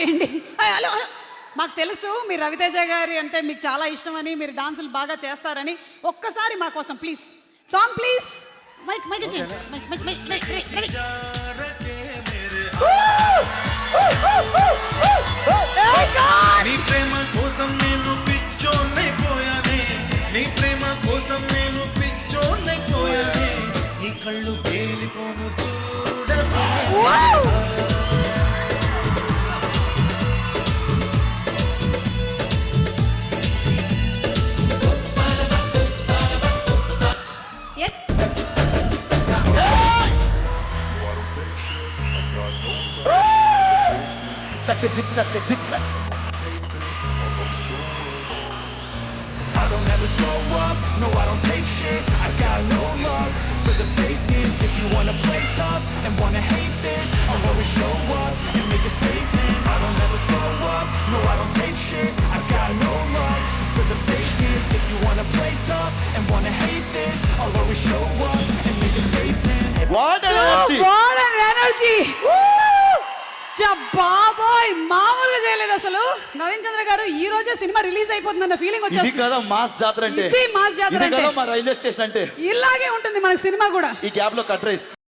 చేయండి. హలో మాకు తెలుసు మీరు రవితేజ గారి అంటే మీకు చాలా ఇష్టమని, మీరు డాన్సులు బాగా చేస్తారని. ఒక్కసారి మా కోసం please song please. Mic mic చేయండి. నీ ప్రేమ కోసం నేను పిచ్చోన్నైపోయానే, నీ ప్రేమ కోసం నేను పిచ్చోన్నైపోయానే, నీ కళ్ళు పేలిపోను చూడవే. I don't ever slow up, no I don't take shit. I got no love for the fakeness. If you wanna play tough and wanna hate this, I'll always show up and make a statement. I don't ever slow up, no I don't take shit. I got no love for the fakeness. If you wanna play tough and wanna hate this, I'll always show up and make a statement. What energy బాబోయ్, మామూలుగా చేయలేదు అసలు. నవీన్ చంద్ర గారు ఈ రోజే cinema release అయిపోతుందన్న feeling ఇది వచ్చేస్తుంది. కదా మాస్ జాతర అంటే, ఇది మాస్ జాతర ఇది అంటే. కదా మా రైల్వే స్టేషన్ అంటే. ఇలాగే ఉంటుంది మనకి సినిమా కూడా. ఈ గ్యాప్ లో కట్ రైస్